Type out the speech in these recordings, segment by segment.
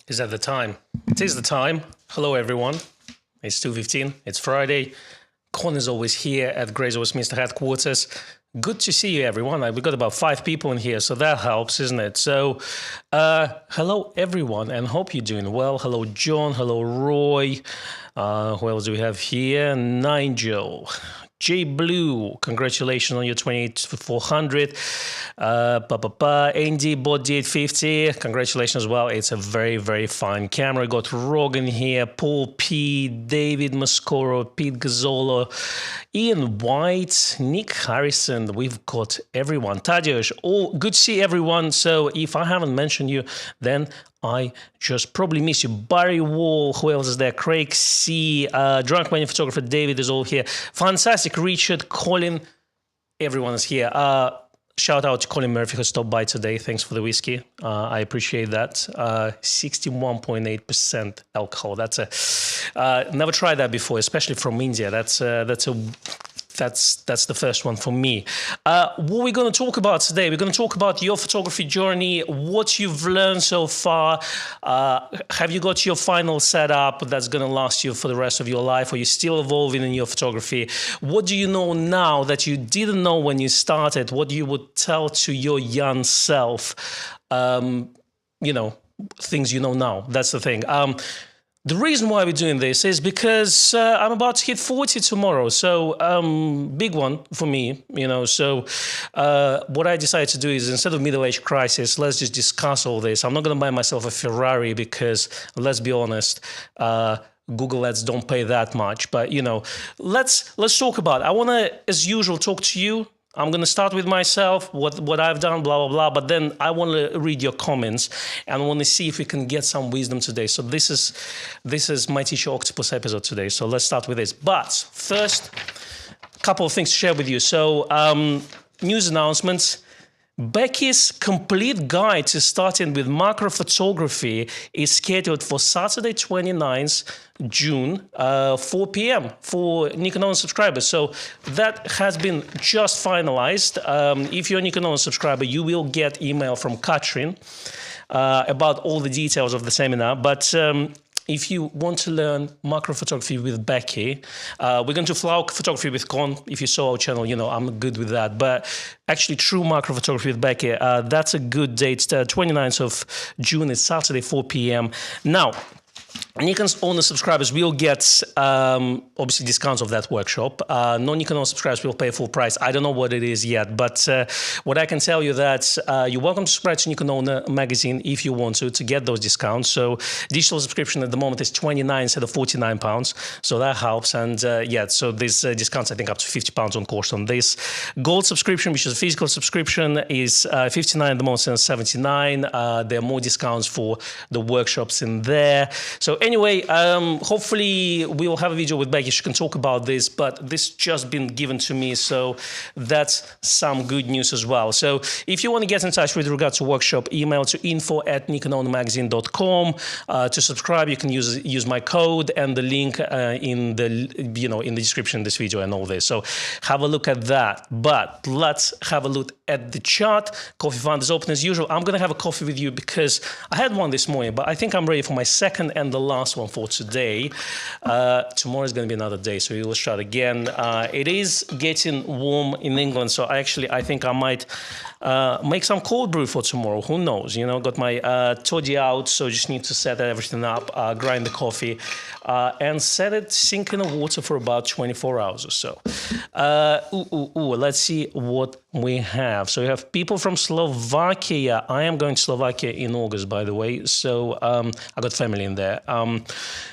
Is that the time? It is the time. Hello, everyone. It's 2:15. It's Friday. Con is always here at Grey's Westminster headquarters. Good to see you, everyone. We've got about 5 people in here, so that helps, isn't it? So, hello, everyone, and hope you're doing well. Hello, John. Hello, Roy. Who else do we have here? Nigel. J Blue, congratulations on your 28400. Andy bought the 850. Congratulations as well. It's a very, very fine camera. Got Rogan here, Paul P, David Mascoro, Pete Gazzolo, Ian White, Nick Harrison. We've got everyone. Tadeusz, all good to see everyone. So if I haven't mentioned you, then I just probably miss you. Barry Wall, who else is there? Craig C, Drunk Money Photographer David is all here. Fantastic. Richard, Colin, everyone is here. Shout out to Colin Murphy who stopped by today. Thanks for the whiskey. I appreciate that. 61.8% alcohol. That's a never tried that before, especially from India. That's the first one for me. What we're going to talk about today, we're going to talk about your photography journey, what you've learned so far. Have you got your final setup that's going to last you for the rest of your life? Are you still evolving in your photography? What do you know now that you didn't know when you started? What you would tell to your young self? Things you know now. That's the thing. The reason why we're doing this is because I'm about to hit 40 tomorrow, so big one for me, So what I decided to do is, instead of middle-age crisis, let's just discuss all this. I'm not going to buy myself a Ferrari because, let's be honest, Google Ads don't pay that much. But let's talk about it. I want to, as usual, talk to you. I'm going to start with myself, what I've done, blah, blah, blah. But then I want to read your comments and I want to see if we can get some wisdom today. So this is my Teacher Octopus episode today. So let's start with this. But first, a couple of things to share with you. So news announcements. Becky's complete guide to starting with macro photography is scheduled for Saturday, 29th June, 4 p.m. for Nikon Only subscribers. So that has been just finalized. If you're a Nikon Only subscriber, you will get email from Katrin about all the details of the seminar. But if you want to learn macro photography with Becky, we're going to flower photography with Con. If you saw our channel, I'm good with that. But actually, true macro photography with Becky, that's a good date. 29th of June is Saturday, 4 p.m. Now, Nikon's Only subscribers will get, obviously, discounts of that workshop. Non-Nikon Only subscribers will pay full price. I don't know what it is yet, but what I can tell you that you're welcome to subscribe to Nikon Only magazine if you want to get those discounts. So digital subscription at the moment is 29 instead of 49 pounds. So that helps. And so there's discounts, I think, up to 50 pounds on course on this. Gold subscription, which is a physical subscription, is 59 at the moment and 79. There are more discounts for the workshops in there. So anyway, hopefully we will have a video with Becky. She can talk about this, but this just been given to me, so that's some good news as well. So if you want to get in touch with regards to workshop, email to info@nikononlymagazine.com. To subscribe, you can use my code and the link in the description of this video and all this. So have a look at that. But let's have a look at the chart. Coffee Fund is open as usual. I'm going to have a coffee with you because I had one this morning, but I think I'm ready for my second and the last one for today. Tomorrow is going to be another day, so we will start again. It is getting warm in England, so I think I might make some cold brew for tomorrow. Who knows? Got my toddy out, so just need to set everything up, grind the coffee, and set it sink in the water for about 24 hours or so. Let's see what we have. So we have people from Slovakia. I am going to Slovakia in August, by the way. So I got family in there.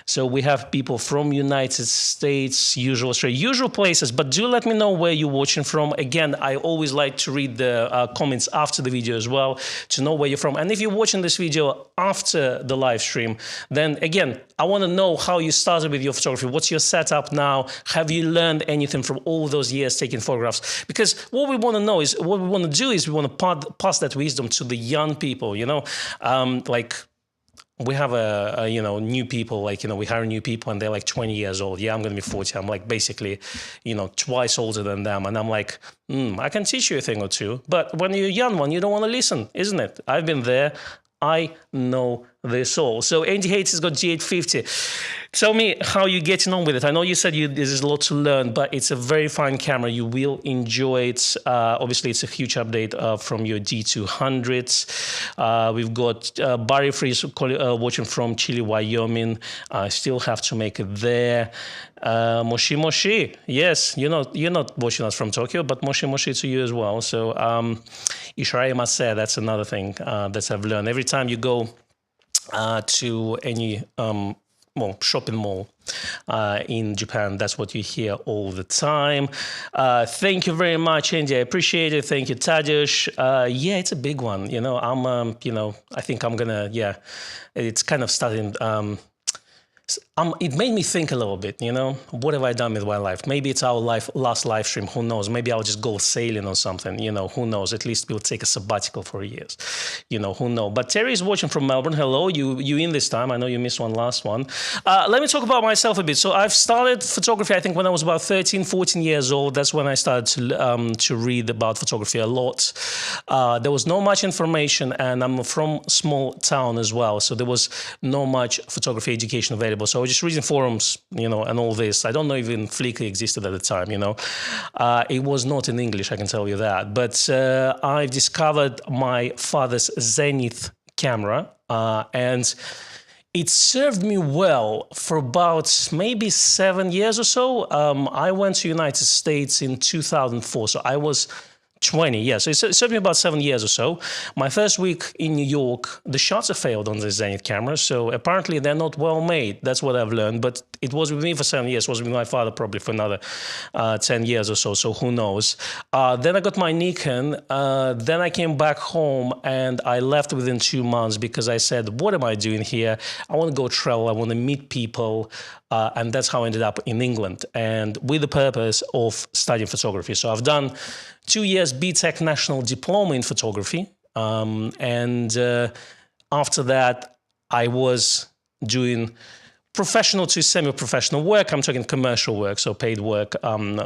So we have people from United States, usual Australia, usual places. But do let me know where you're watching from. Again, I always like to read the comments after the video as well to know where you're from. And if you're watching this video after the live stream, then again, I want to know how you started with your photography. What's your setup now? Have you learned anything from all those years taking photographs? Because what we want to know is, what we want to do is we want to pass that wisdom to the young people, we have new people, we hire new people and they're like 20 years old. Yeah, I'm going to be 40. I'm like basically, twice older than them. And I'm like, I can teach you a thing or two. But when you're a young one, you don't want to listen, isn't it? I've been there. I know this all. So Andy Hates has got G850. Tell me how you're getting on with it. I know you said there's a lot to learn, but it's a very fine camera. You will enjoy it. Obviously, it's a huge update from your D200s. We've got Barry Freeze watching from Chile, Wyoming. I still have to make it there. Moshi Moshi, yes, you're not watching us from Tokyo, but Moshi Moshi to you as well. So Ishirai Mase, that's another thing that I've learned. Every time you go to any shopping mall in Japan, that's what you hear all the time. Thank you very much, Andy. I appreciate it. Thank you, Tadeusz. Yeah, it's a big one. I think I'm gonna. Yeah, it's kind of starting. It made me think a little bit, what have I done with my life? Maybe it's our last live stream, who knows? Maybe I'll just go sailing or something, who knows? At least we'll take a sabbatical for years, who knows? But Terry is watching from Melbourne. Hello, you in this time? I know you missed last one. Let me talk about myself a bit. So I've started photography, I think when I was about 13, 14 years old. That's when I started to read about photography a lot. There was not much information, and I'm from a small town as well. So there was not much photography education available. So I was just reading forums, and all this. I don't know even Flickr existed at the time, It was not in English, I can tell you that. But I've discovered my father's Zenith camera, and it served me well for about maybe 7 years or so. I went to United States in 2004, so I was 20, yeah. So it served me about 7 years or so. My first week in New York, the shutter failed on the Zenith camera. So apparently they're not well made. That's what I've learned. But it was with me for 7 years. It was with my father probably for another 10 years or so. So who knows? Then I got my Nikon. Then I came back home and I left within 2 months because I said, what am I doing here? I want to go travel. I want to meet people. And that's how I ended up in England, and with the purpose of studying photography. So I've done 2 years BTEC National Diploma in Photography. And after that, I was doing professional to semi-professional work. I'm talking commercial work, so paid work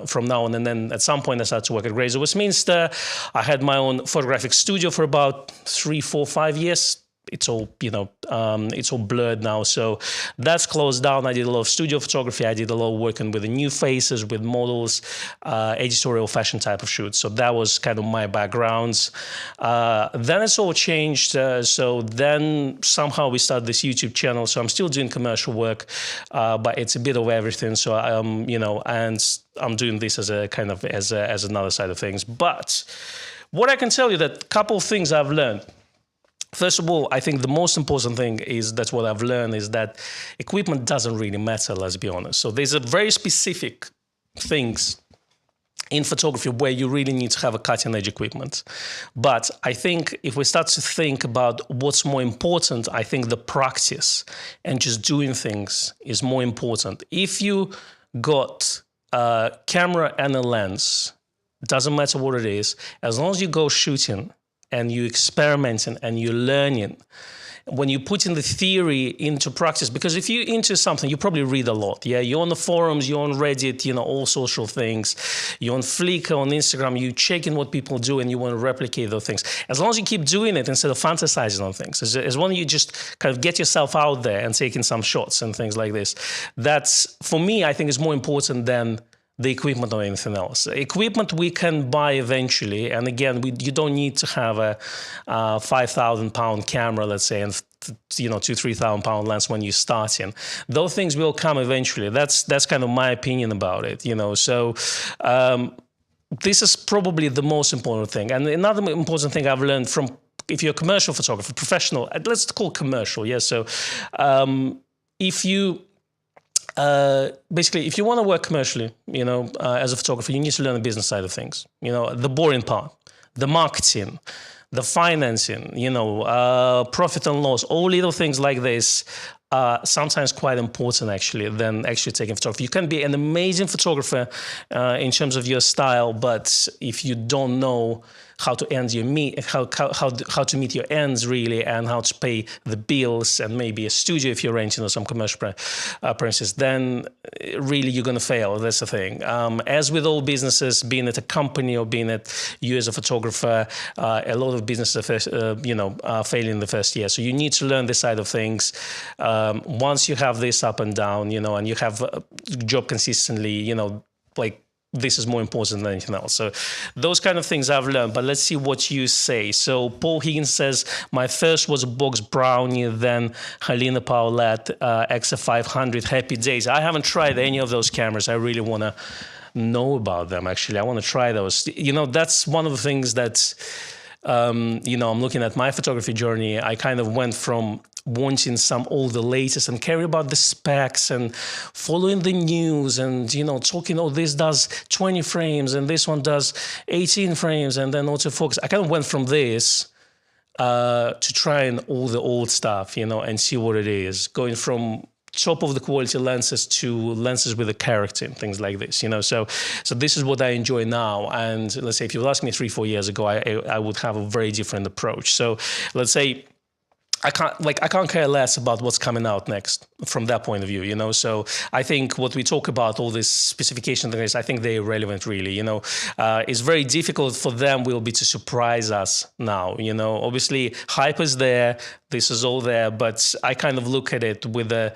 from now on. And then at some point I started to work at Grazer Westminster. I had my own photographic studio for about 3, 4, 5 years. It's all, it's all blurred now. So that's closed down. I did a lot of studio photography. I did a lot of working with the new faces, with models, editorial fashion type of shoots. So that was kind of my background. Then it's all changed. So then somehow we started this YouTube channel. So I'm still doing commercial work, but it's a bit of everything. So, and I'm doing this as a kind of, as another side of things. But what I can tell you that a couple of things I've learned. First of all, I think the most important thing is that's what I've learned is that equipment doesn't really matter, let's be honest. So there's a very specific things in photography where you really need to have a cutting-edge equipment. But I think if we start to think about what's more important, I think the practice and just doing things is more important. If you got a camera and a lens, doesn't matter what it is, as long as you go shooting, and you're experimenting and you're learning, when you put in the theory into practice, because if you're into something, you probably read a lot, yeah? You're on the forums, you're on Reddit, all social things. You're on Flickr, on Instagram, you're checking what people do and you want to replicate those things. As long as you keep doing it instead of fantasizing on things, as long as you just kind of get yourself out there and taking some shots and things like this, that's, for me, I think is more important than the equipment or anything else. Equipment we can buy eventually, and again, you don't need to have a 5,000 pound camera, let's say, and 2,000-3,000 pound lens when you're starting. Those things will come eventually. That's kind of my opinion about it, So this is probably the most important thing. And another important thing I've learned from, if you're a commercial photographer, professional, let's call it commercial, yeah. So if you basically, if you want to work commercially, as a photographer, you need to learn the business side of things. The boring part, the marketing, the financing, profit and loss, all little things like this are sometimes quite important actually than actually taking photography. You can be an amazing photographer in terms of your style, but if you don't know how to end your how to meet your ends really, and how to pay the bills, and maybe a studio if you're renting or some commercial premises, then really you're going to fail. That's the thing. As with all businesses, being at a company or being at you as a photographer, a lot of businesses fail in the first year. So you need to learn this side of things. Once you have this up and down, and you have a job consistently, like, this is more important than anything else. So those kind of things I've learned, but let's see what you say. So Paul Higgins says, my first was a box Brownie, then Helena Paulette XF500. Happy days. I haven't tried any of those cameras. I really want to know about them, actually. I want to try those. That's one of the things that, I'm looking at my photography journey. I kind of went from wanting all the latest and caring about the specs and following the news and, talking, this does 20 frames and this one does 18 frames and then autofocus. I kind of went from this to trying all the old stuff, and see what it is, going from top of the quality lenses to lenses with a character and things like this, so this is what I enjoy now. And let's say if you asked me 3-4 years ago, I would have a very different approach. So let's say I can't care less about what's coming out next from that point of view, So I think what we talk about, all this specification things, I think they're irrelevant, really. It's very difficult for them will be to surprise us now. Obviously hype is there, this is all there, but I kind of look at it with a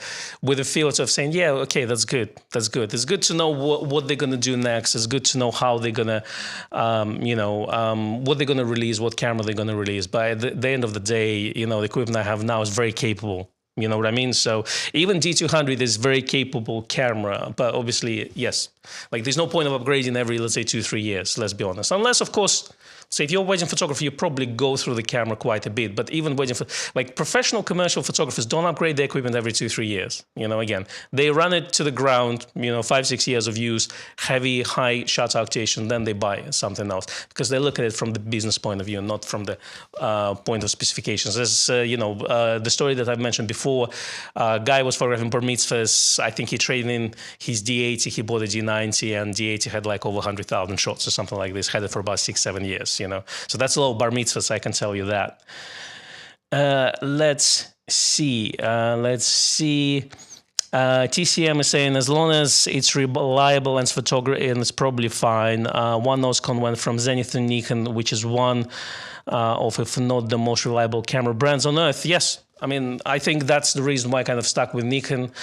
filter of saying, yeah, okay, that's good. It's good to know what they're gonna do next. It's good to know how they're gonna, what they're gonna release, what camera they're gonna release. But at the end of the day, the equipment I have now is very capable. You know what I mean? So even D200 is very capable camera, but obviously, yes, like there's no point of upgrading every, let's say, 2-3 years, let's be honest. Unless, of course, so if you're wedding photography, you probably go through the camera quite a bit. But even wedding, like professional commercial photographers don't upgrade their equipment every 2-3 years. Again, they run it to the ground, 5-6 years of use, heavy, high shutter octation, then they buy something else because they look at it from the business point of view, not from the point of specifications. As the story that I've mentioned before, guy was photographing bar mitzvahs. I think he traded in his D80, he bought a D90, and D80 had like over 100,000 shots or something like this, had it for about 6-7 years. So that's a lot of bar mitzvahs, I can tell you that. Let's see. TCM is saying, as long as it's reliable and photography, and it's probably fine. One Oscon went from Zenith to Nikon, which is one of, if not the most reliable camera brands on earth. Yes. I mean, I think that's the reason why I kind of stuck with Nikon,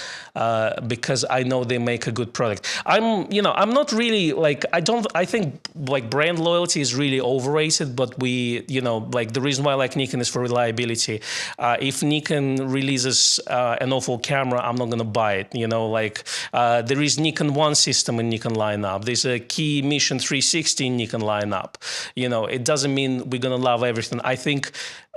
because I know they make a good product. I'm not really like, I think like brand loyalty is really overrated, but like the reason why I like Nikon is for reliability. If Nikon releases an awful camera, I'm not going to buy it. There is Nikon One system in Nikon lineup. There's a Key Mission 360 in Nikon lineup. It doesn't mean we're going to love everything. I think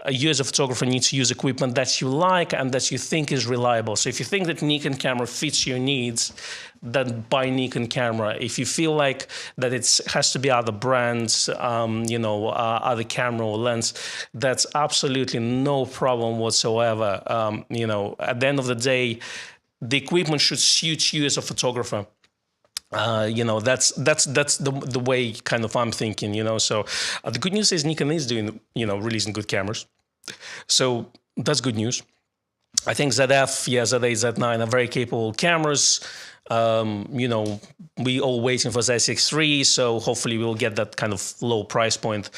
you as a photographer need to use equipment that you like and that you think is reliable. So if you think that Nikon camera fits your needs, then buy Nikon camera. If you feel like that it has to be other brands, other camera or lens, that's absolutely no problem whatsoever. At the end of the day, the equipment should suit you as a photographer. That's the way kind of I'm thinking, So the good news is Nikon is doing, releasing good cameras. So that's good news. I think ZF, Z8, Z9 are very capable cameras. We all waiting for Z6 III, so hopefully we'll get that kind of low price point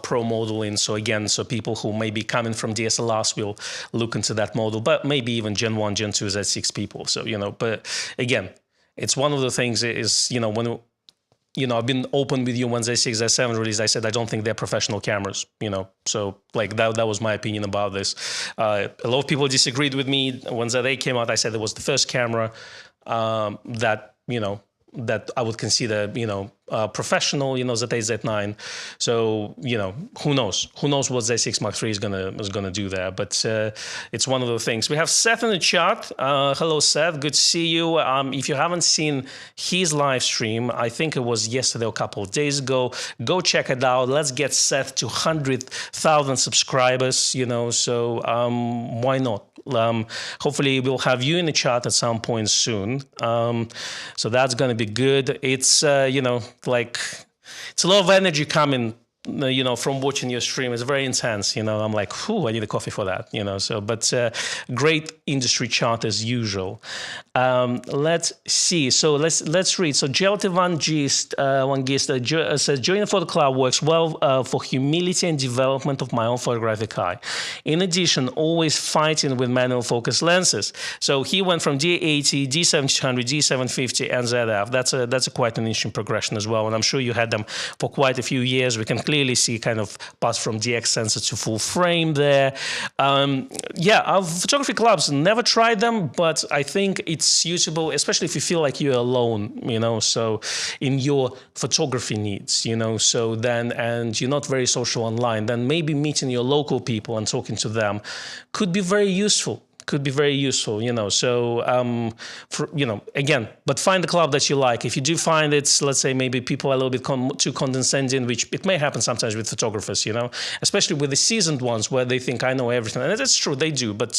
pro model in. So again, people who may be coming from DSLRs will look into that model, but maybe even Gen 1, Gen 2 Z6 people. So, but again, it's one of the things is, when, I've been open with you when Z6, Z7 released, I said, I don't think they're professional cameras, so like that was my opinion about this. A lot of people disagreed with me. When Z8 came out, I said it was the first camera that, that I would consider, professional, Z8, Z9. So, who knows what Z6 Mark III is gonna do there. But it's one of the things. We have Seth in the chat. Hello, Seth. Good to see you. If you haven't seen his live stream, I think it was yesterday or a couple of days ago, go check it out. Let's get Seth to 100,000 subscribers, so why not? Hopefully we'll have you in the chat at some point soon. So that's going to be good. It's, it's a lot of energy coming from watching your stream. It's very intense. I'm like, whew, I need a coffee for that. So, but great industry chart as usual. Let's see. So let's read. So Jelty Van Gist says, joining photo club works well for humility and development of my own photographic eye. In addition, always fighting with manual focus lenses. So he went from D80, D700, D750, and ZF. That's a quite an interesting progression as well. And I'm sure you had them for quite a few years. We can clearly see kind of pass from DX sensor to full frame there. Photography clubs, never tried them, but I think it's suitable, especially if you feel like you're alone, so in your photography needs, so then, and you're not very social online, then maybe meeting your local people and talking to them could be very useful. So, again, but find the club that you like. If you do find it, let's say maybe people are a little bit too condescending, which it may happen sometimes with photographers, especially with the seasoned ones where they think I know everything. And that's true, they do. But,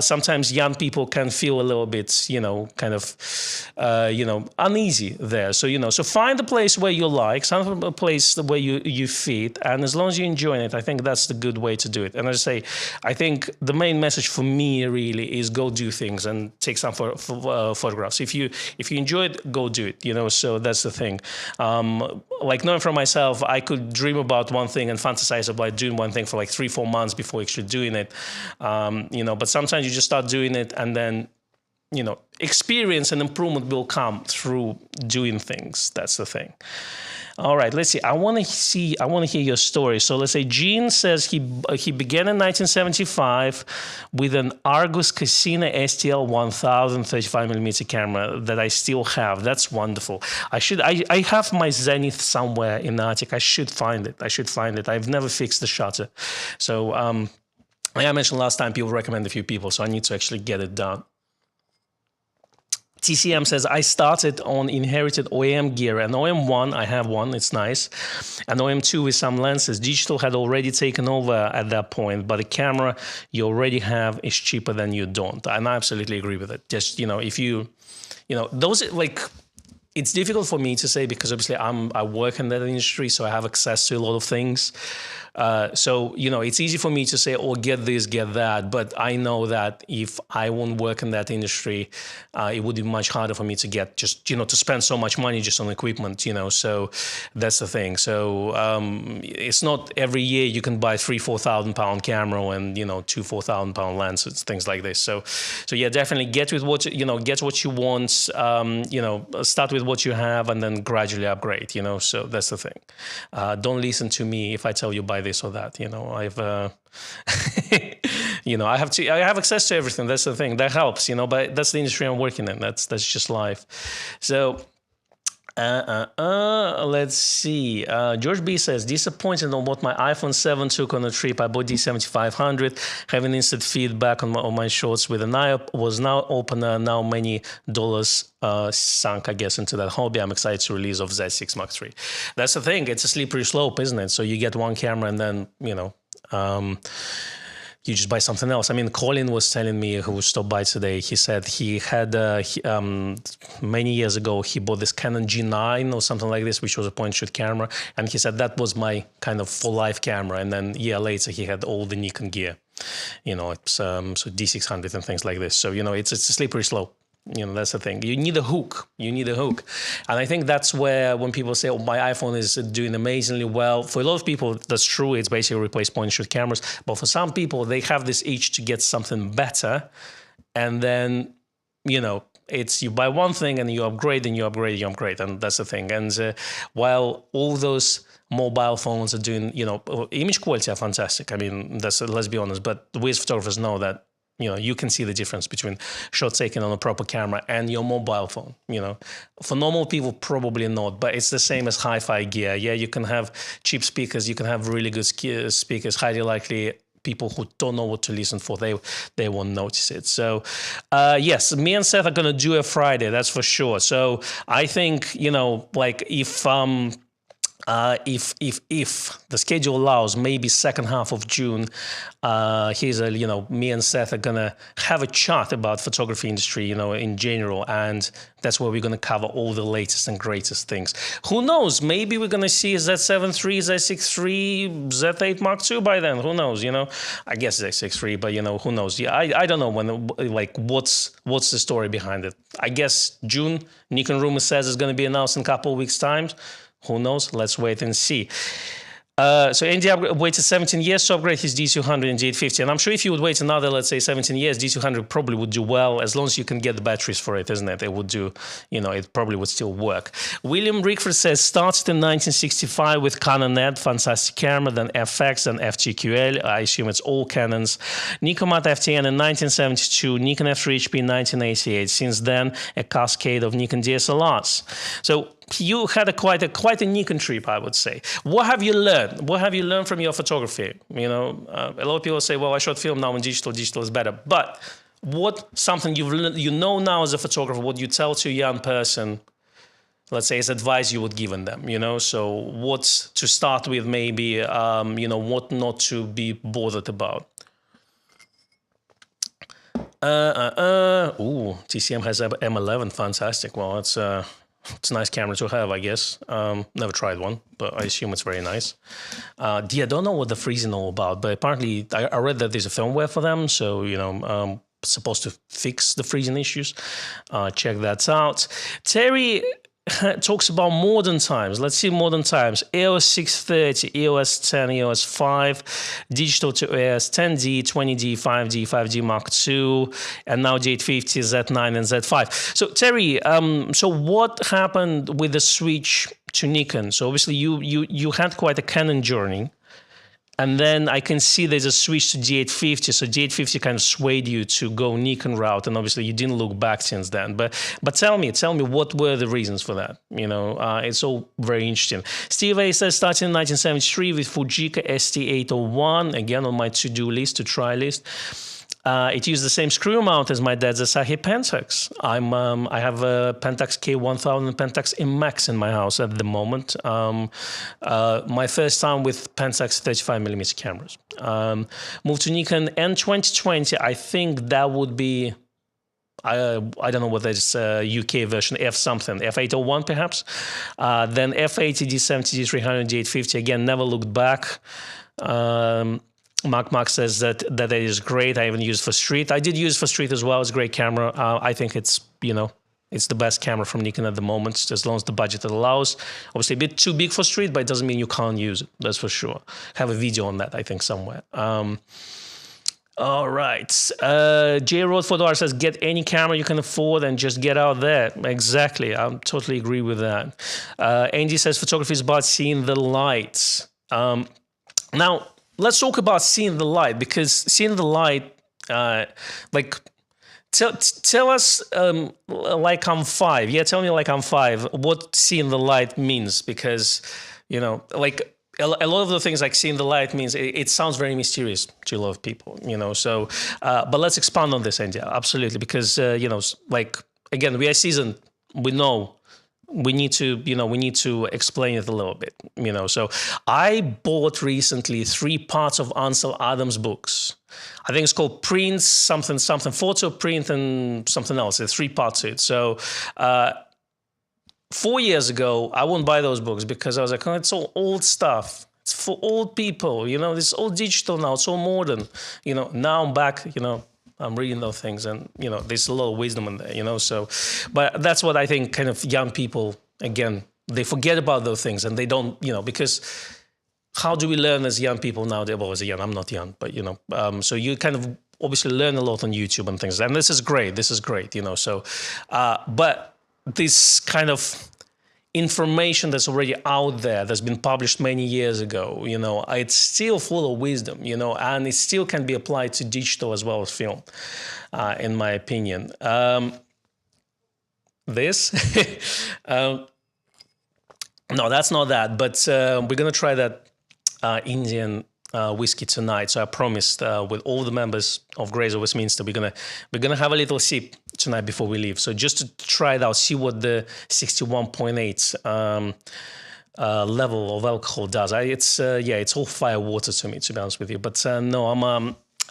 sometimes young people can feel a little bit, uneasy there. So find a place where you like, find a place where you fit. And as long as you're enjoying it, I think that's the good way to do it. And as I say, I think the main message for me really is go do things and take some photographs. If you enjoy it, go do it. So that's the thing. Like knowing from myself, I could dream about one thing and fantasize about doing one thing for like 3-4 months before actually doing it. But sometimes you just start doing it, and then experience and improvement will come through doing things. That's the thing. All right, let's see. I want to hear your story. So let's say Gene says he began in 1975 with an Argus Cassina STL 1000 35mm camera that I still have. That's wonderful. I have my Zenith somewhere in the attic. I should find it. I've never fixed the shutter. So like I mentioned last time, people recommend a few people, so I need to actually get it done. TCM says, I started on inherited OEM gear, and OM1, I have one, it's nice, and OM2 with some lenses. Digital had already taken over at that point, but the camera you already have is cheaper than you don't. And I absolutely agree with it. Just, if you, those, like, it's difficult for me to say because obviously I work in that industry, so I have access to a lot of things. So, it's easy for me to say, oh, get this, get that. But I know that if I won't work in that industry, it would be much harder for me to get just, to spend so much money just on equipment, So that's the thing. So it's not every year you can buy £3,000-4,000 camera and, 2,000-4,000 lenses, things like this. So yeah, definitely get with what, get what you want, start with what you have and then gradually upgrade, So that's the thing. Don't listen to me if I tell you buy this or that. I've I have access to everything. That's the thing that helps, but that's the industry I'm working in. That's just life. So let's see. George B says, disappointed on what my iPhone 7 took on a trip. I bought D7500, having instant feedback on my shots with an eye was now opener. Now many dollars sunk, I guess, into that hobby. I'm excited to release of Z6 Mark III. That's the thing. It's a slippery slope, isn't it? So you get one camera and then, you just buy something else. I mean, Colin was telling me, who stopped by today, he said he had, many years ago, he bought this Canon G9 or something like this, which was a point-and-shoot camera. And he said that was my kind of full-life camera. And then a year later, he had all the Nikon gear, it's so D600 and things like this. So, it's a slippery slope. That's the thing. You need a hook. And I think that's where when people say, oh, my iPhone is doing amazingly well, for a lot of people, that's true. It's basically replaced point-and-shoot cameras. But for some people, they have this itch to get something better. And then, it's you buy one thing and you upgrade and you upgrade. And that's the thing. And while all those mobile phones are doing, image quality are fantastic. I mean, let's be honest. But we as photographers know that, you can see the difference between shots taken on a proper camera and your mobile phone. For normal people, probably not, but it's the same as hi-fi gear. Yeah, you can have cheap speakers, you can have really good speakers. Highly likely, people who don't know what to listen for, they won't notice it. So, yes, me and Seth are gonna do a Friday, that's for sure. So I think, like if if the schedule allows, maybe second half of June, me and Seth are gonna have a chat about photography industry, in general, and that's where we're gonna cover all the latest and greatest things. Who knows? Maybe we're gonna see Z7 III, Z6 III, Z8 Mark II by then. Who knows? I guess Z6 III, but who knows? Yeah, I don't know what's the story behind it. I guess June. Nikon rumor says it's gonna be announced in a couple of weeks' time. Who knows? Let's wait and see. So Andy waited 17 years to upgrade his D200 and D850. And I'm sure if you would wait another, let's say 17 years, D200 probably would do well, as long as you can get the batteries for it, isn't it? It would do, it probably would still work. William Rickford says, started in 1965 with Canon ED, fantastic camera, then FX, then FTQL. I assume it's all Canons. Nikon Mat FTN in 1972, Nikon F3HP in 1988. Since then, a cascade of Nikon DSLRs. So you had quite a Nikon trip, I would say. What have you learned? What have you learned from your photography? A lot of people say, well, I shot film now in digital is better. But something you've learned, now as a photographer, what you tell to a young person, let's say, as advice you would give them, So what's to start with, maybe, what not to be bothered about? TCM has M11, fantastic. Well, it's a nice camera to have, I guess. Never tried one, but I assume it's very nice. I don't know what the freezing all about, but apparently I read that there's a firmware for them, so supposed to fix the freezing issues. Check that out. Terry talks about modern times. Let's see modern times. EOS 630, EOS 10, EOS 5, digital to EOS 10D, 20D, 5D, 5D Mark II, and now D850, Z9, and Z5. So Terry, so what happened with the switch to Nikon? So obviously you had quite a Canon journey. And then I can see there's a switch to D850. So D850 kind of swayed you to go Nikon route, and obviously you didn't look back since then. But tell me, what were the reasons for that? It's all very interesting. Steve A says, starting in 1973 with Fujica ST801, again on my to-do list, to try list. It used the same screw mount as my dad's Asahi Pentax. I have a Pentax K1000 Pentax IMAX in my house at the moment. My first time with Pentax 35mm cameras. Moved to Nikon N2020. I think that would be, I don't know what that is, UK version, F something, F801 perhaps. Then F80, D70, D300, D850. Again, never looked back. Mark says that it is great. I even used for street. I did use for street as well. It's a great camera. I think it's it's the best camera from Nikon at the moment, as long as the budget allows. Obviously a bit too big for street, but it doesn't mean you can't use it. That's for sure. Have a video on that, I think, somewhere. All right. J Road Photo says, get any camera you can afford and just get out there. Exactly. I totally agree with that. Andy says, photography is about seeing the lights. Now, let's talk about seeing the light, because seeing the light, tell us, like I'm 5. Yeah, tell me like I'm 5, what seeing the light means, because, like a lot of the things like seeing the light means, it sounds very mysterious to a lot of people, so, but let's expand on this, India, absolutely, because, again, we are seasoned, we know, we need to explain it a little bit, So I bought recently 3 parts of Ansel Adams' books. I think it's called Print, something, Photo, Print, and something else. There's 3 parts to it. So 4 years ago, I wouldn't buy those books because I was like, oh, it's all old stuff. It's for old people, It's all digital now. It's all modern, Now I'm back, I'm reading those things, and there's a lot of wisdom in there, So, but that's what I think. Kind of young people, again, they forget about those things, and they don't, because how do we learn as young people nowadays? Well, as a young, I'm not young, but so you kind of obviously learn a lot on YouTube and things, and this is great. So, but this kind of information that's already out there, that's been published many years ago, it's still full of wisdom, and it still can be applied to digital as well as film, in my opinion. No, that's not that, but we're going to try that Indian whiskey tonight. So I promised with all the members of Grays of Westminster, we're gonna have a little sip tonight before we leave. So just to try it out, see what the 61.8 level of alcohol does. It's all fire water to me, to be honest with you. But no,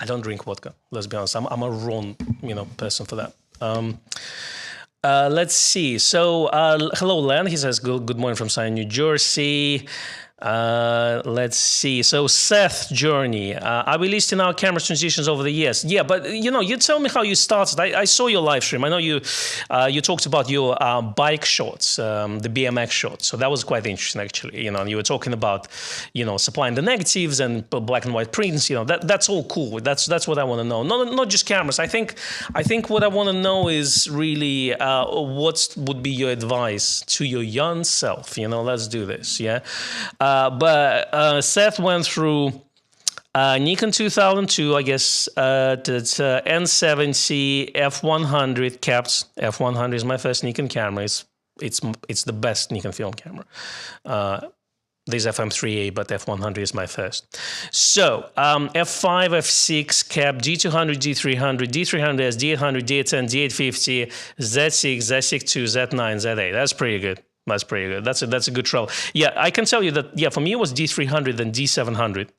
I don't drink vodka. Let's be honest. I'm a wrong, person for that. Let's see. So, hello, Len. He says, good morning from sunny New Jersey. Let's see. So Seth Journey, are we listing our camera transitions over the years? Yeah, but you tell me how you started. I saw your live stream. I know you talked about your bike shots, the BMX shots. So that was quite interesting, actually. You were talking about, supplying the negatives and black and white prints. That's all cool. That's what I want to know. Not just cameras. I think what I want to know is really what would be your advice to your young self. Let's do this. Yeah. But Seth went through Nikon 2002, I guess, that's N70, f100 caps. F100 is my first Nikon camera. It's the best Nikon film camera. There's FM3A, but F100 is my first. So F5, F6 cap, D200, D300, D300S, D800, D810, D850, Z6, Z6 II, Z9, Z8. That's pretty good. That's pretty good. That's a good travel. Yeah, I can tell you that. Yeah, for me it was D300 and D700.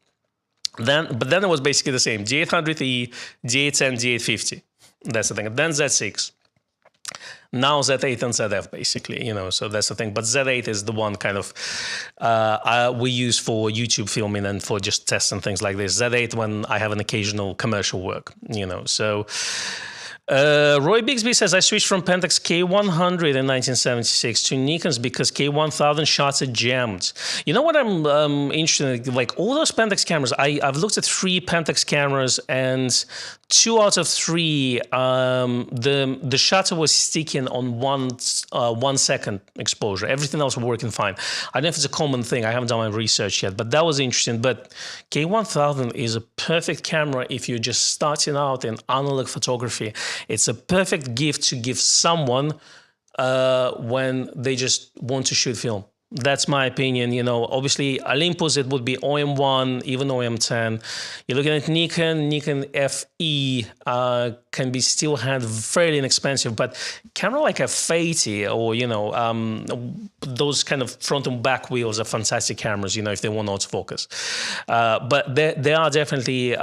But then it was basically the same: D800E, D810, D850. That's the thing. Then Z6. Now Z8 and ZF, basically. So that's the thing. But Z8 is the one kind of we use for YouTube filming and for just tests and things like this. Z8 when I have an occasional commercial work. So. Roy Bixby says, I switched from Pentax K100 in 1976 to Nikon's because K1000 shots are jammed. You know what I'm interested in? Like all those Pentax cameras, I've looked at 3 Pentax cameras and 2 out of 3, the shutter was sticking on 1 second exposure. Everything else working fine. I don't know if it's a common thing. I haven't done my research yet, but that was interesting. But K1000 is a perfect camera if you're just starting out in analog photography. It's a perfect gift to give someone when they just want to shoot film. That's my opinion. Obviously Olympus, it would be OM1, even OM10. You're looking at Nikon FE can be still had fairly inexpensive, but camera like F80 or, those kind of front and back wheels are fantastic cameras, if they want autofocus. But there are definitely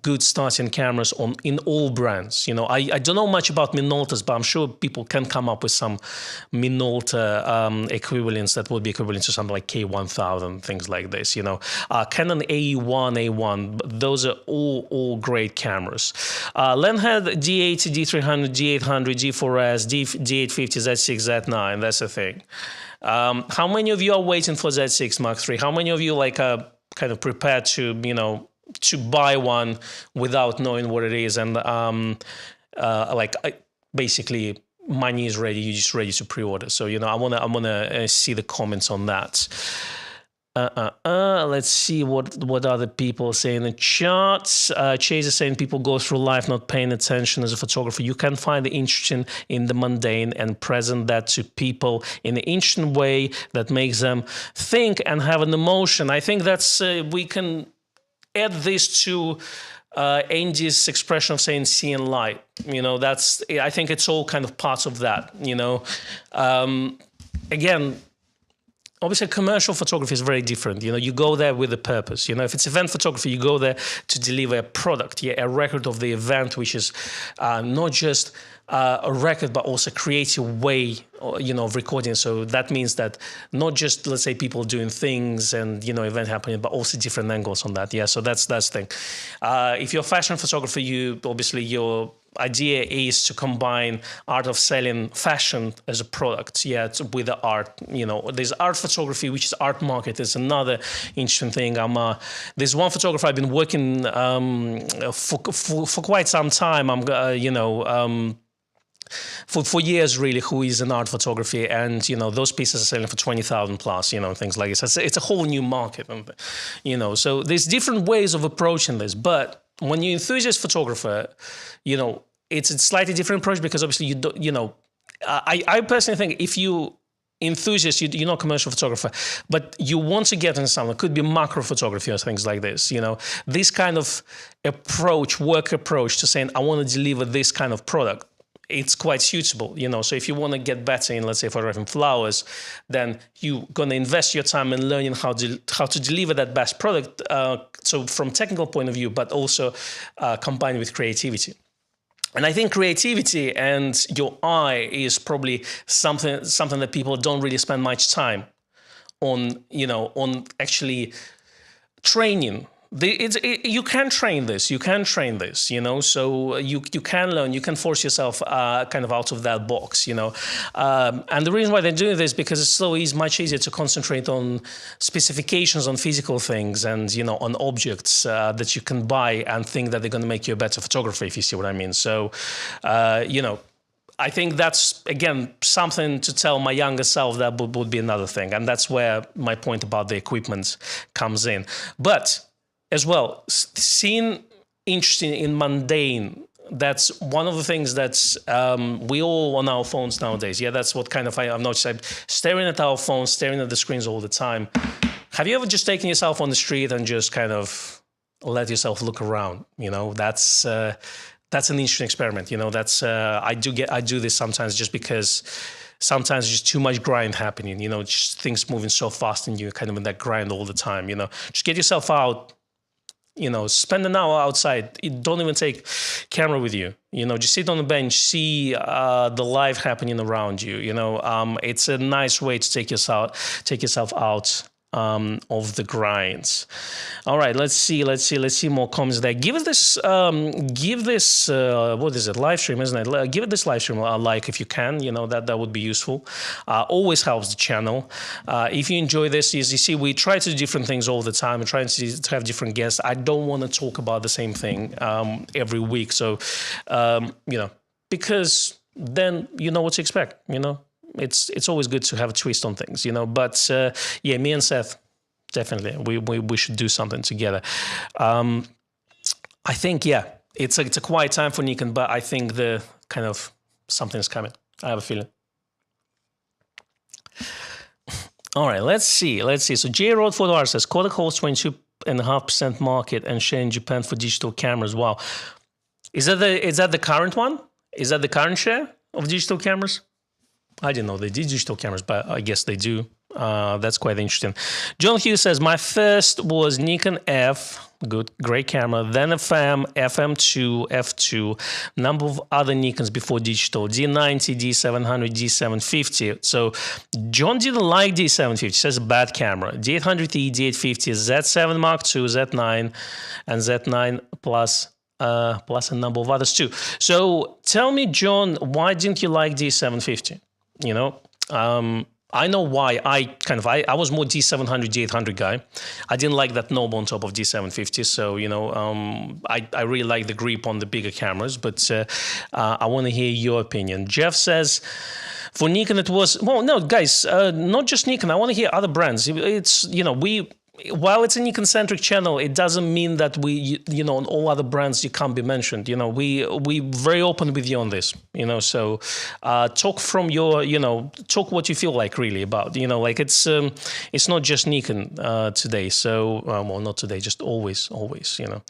good starting cameras in all brands. I don't know much about Minoltas, but I'm sure people can come up with some Minolta equivalents that would be equivalent to something like K1000, things like this. Canon A1, those are all great cameras. Len had D80, D300, D800, G4S, D850, Z6, Z9. That's the thing. How many of you are waiting for Z6 Mark III? How many of you are kind of prepared to to buy one without knowing what it is and basically money is ready, you're just ready to pre-order. So I wanna see the comments on that. Let's see what other people say in the charts. Chase is saying people go through life not paying attention as a photographer. You can find the interesting in the mundane and present that to people in an interesting way that makes them think and have an emotion. I think that's we can add this to Andy's expression of saying seeing light. I think it's all kind of parts of that. Again, obviously, commercial photography is very different. You go there with a purpose. If it's event photography, you go there to deliver a product, a record of the event, which is not just a record, but also a creative way, of recording. So that means that not just, let's say, people doing things and, event happening, but also different angles on that. Yeah, so that's the thing. If you're a fashion photographer, your idea is to combine art of selling fashion as a product, with the art. There's art photography, which is art market. Is another interesting thing. There's one photographer I've been working for quite some time. For years really, who is in art photography, and those pieces are selling for 20,000 plus, things like this. It's a whole new market, and so there's different ways of approaching this, but when you're an enthusiast photographer, it's a slightly different approach because obviously you don't, I personally think if you enthusiast, you're not a commercial photographer, but you want to get into something, it could be macro photography or things like this, this kind of approach, work approach to saying, I want to deliver this kind of product. it's quite suitable, you know. So if you want to get better in, let's say, photographing flowers, then you're going to invest your time in learning how to deliver that best product. So from technical point of view, but also combined with creativity. And I think creativity and your eye is probably something that people don't really spend much time on, you know, on actually training. You can train this. You can train this, you know. So you can learn. You can force yourself kind of out of that box, you know. And the reason why they're doing this is because it's so easy, much easier to concentrate on specifications, on physical things, and you know, on objects that you can buy and think that they're going to make you a better photographer, if you see what I mean. So, you know, I think that's, again, something to tell my younger self that would be another thing, and that's where my point about the equipment comes in. But as well, seeing interesting in mundane, that's one of the things that's we all on our phones nowadays. Yeah, that's what kind of I've noticed. I'm staring at our phones, staring at the screens all the time. Have you ever just taken yourself on the street and just kind of let yourself look around? You know, that's an interesting experiment. You know, that's I do this sometimes just because sometimes just too much grind happening. You know, just things moving so fast and you're kind of in that grind all the time. You know, just get yourself out. You know, spend an hour outside. You don't even take camera with you. You know, just sit on the bench, see the life happening around you. You know, it's a nice way to take yourself out of the grinds. All right, let's see more comments there. Give this what is it, live stream, isn't it? Give it this live stream a like if you can. You know, that would be useful. Always helps the channel. If you enjoy this, as you see, we try to do different things all the time. We're trying to have different guests. I don't want to talk about the same thing every week. So you know, because then you know what to expect. You know. It's always good to have a twist on things, you know. But yeah, me and Seth, definitely, we should do something together. I think, yeah, it's a quiet time for Nikon, but I think the kind of something's coming. I have a feeling. All right, let's see. So J Road Photo Art says Kodak holds 22.5% market and share in Japan for digital cameras. Wow, is that the current one? Is that the current share of digital cameras? I didn't know they did digital cameras, but I guess they do. That's quite interesting. John Hughes says, my first was Nikon F, great camera, then FM2, F2, number of other Nikons before digital, D90, D700, D750. So John didn't like D750, says bad camera. D800E, D850, Z7 Mark II, Z9, and Z9 plus a number of others too. So tell me, John, why didn't you like D750? You know, I know why. I was more D700, D800 guy. I didn't like that knob on top of D750. So, you know, I really like the grip on the bigger cameras. But I want to hear your opinion. Jeff says, for Nikon, it was, well, no, guys, not just Nikon. I want to hear other brands. It's, you know, while it's a Nikon-centric channel, it doesn't mean that you know, on all other brands you can't be mentioned. You know, we very open with you on this. You know, so talk from your, you know, talk what you feel like really about. You know, like it's not just Nikon today. So well, not today, just always. You know.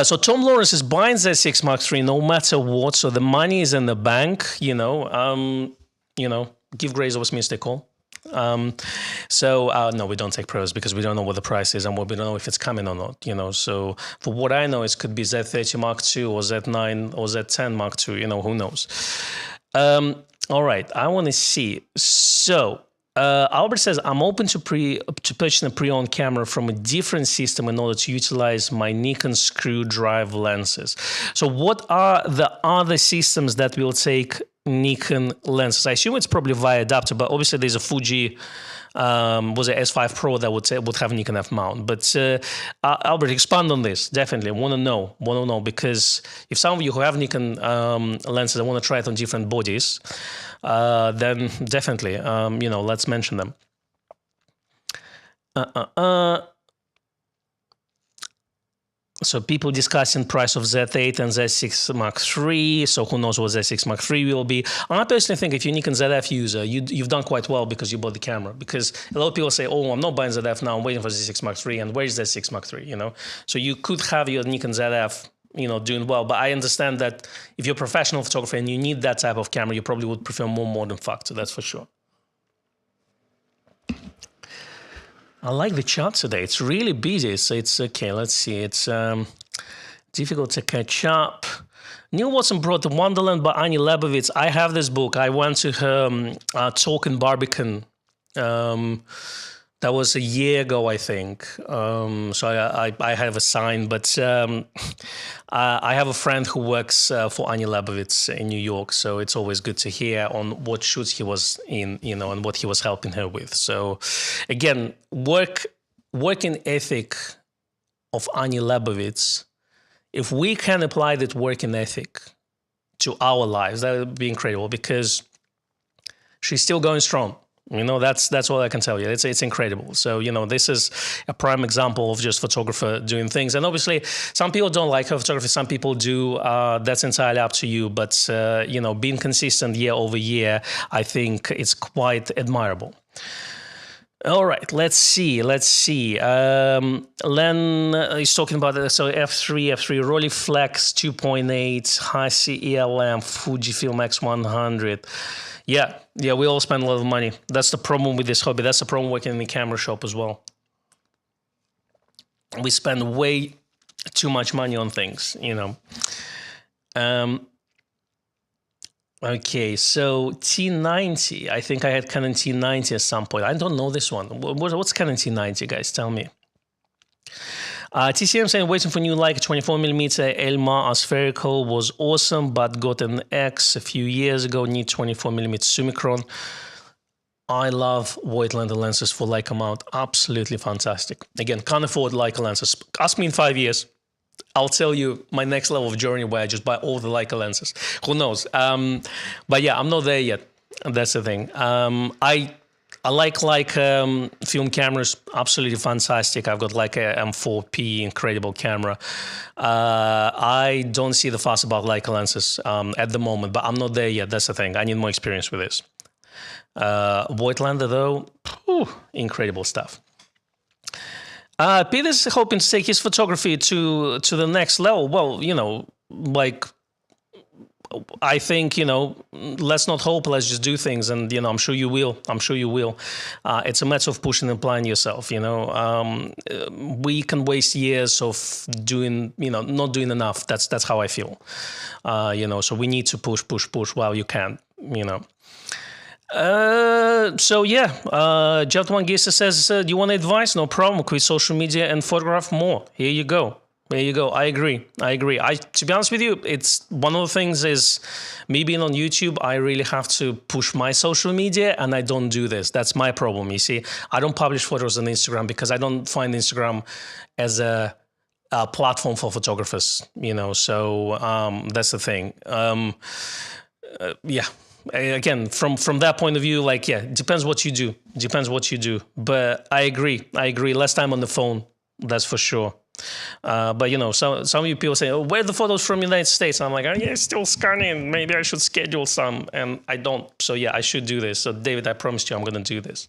So Tom Lawrence is buying Z6 Mark III no matter what. So the money is in the bank. You know, give grace of Westminster call. So no, we don't take pros because we don't know what the price is and we don't know if it's coming or not, you know. So for what I know, it could be Z30 Mark II or Z9 or Z10 Mark II, you know, who knows. All right, I want to see. So Albert says, I'm open to purchasing a pre-owned camera from a different system in order to utilize my Nikon screw drive lenses. So what are the other systems that will take Nikon lenses? I assume it's probably via adapter, but obviously there's a Fuji, was it S5 Pro that would have Nikon F mount. But Albert, expand on this. Definitely want to know because if some of you who have Nikon lenses and want to try it on different bodies, then definitely, you know, let's mention them. So people discussing price of Z8 and Z6 Mark III. So who knows what Z6 Mark III will be. And I personally think if you're a Nikon ZF user, you've done quite well because you bought the camera. Because a lot of people say, oh, I'm not buying ZF now, I'm waiting for Z6 Mark III. And where is Z6 Mark III, you know? So you could have your Nikon ZF, doing well. But I understand that if you're a professional photographer and you need that type of camera, you probably would prefer more modern factor. That's for sure. I like the chat today. It's really busy. So it's okay. Let's see. It's difficult to catch up. Neil Watson brought The Wonderland by Annie Leibovitz. I have this book. I went to her talk in Barbican. That was a year ago, I think. So I have a sign, but I have a friend who works for Annie Leibovitz in New York. So it's always good to hear on what shoots he was in, and what he was helping her with. So again, working ethic of Annie Leibovitz, if we can apply that working ethic to our lives, that would be incredible, because she's still going strong. That's all I can tell you. It's incredible. So, this is a prime example of just photographer doing things. And obviously, some people don't like her photography. Some people do. That's entirely up to you. But, being consistent year over year, I think it's quite admirable. All right, let's see. Len is talking about it. So F3, Rolleiflex 2.8, Hassi ELM, Fujifilm X100. Yeah, we all spend a lot of money. That's the problem with this hobby. That's the problem working in the camera shop as well. We spend way too much money on things, Okay, so T90. I think I had Canon T90 at some point. I don't know this one. What's Canon T90, guys? Tell me. TCM saying, waiting for new Leica 24mm Elma aspherical was awesome, but got an X a few years ago. Need 24mm Summicron. I love wide lens lenses for Leica mount. Absolutely fantastic. Again, can't afford Leica lenses. Ask me in 5 years. I'll tell you my next level of journey where I just buy all the Leica lenses. Who knows? But yeah, I'm not there yet. That's the thing. I like film cameras, absolutely fantastic. I've got Leica M4P, incredible camera. I don't see the fuss about Leica lenses at the moment, but I'm not there yet. That's the thing. I need more experience with this. Voigtlander though, incredible stuff. Peter's hoping to take his photography to the next level. Well, I think, let's not hope, let's just do things. And, I'm sure you will. It's a matter of pushing and applying yourself, We can waste years of doing, not doing enough. That's how I feel. So we need to push while you can, So yeah, Jeff Wangisa says, do you want advice? No problem. Quit social media and photograph more. Here you go. I agree. To be honest with you, it's one of the things is me being on YouTube, I really have to push my social media, and I don't do this. That's my problem. You see, I don't publish photos on Instagram because I don't find Instagram as a platform for photographers, so that's the thing. Yeah. Again, from that point of view, depends what you do. But I agree. Less time on the phone, that's for sure. But some of you people say, where are the photos from the United States? And I'm like, still scanning. Maybe I should schedule some, and I don't. So yeah, I should do this. So David, I promised you I'm going to do this.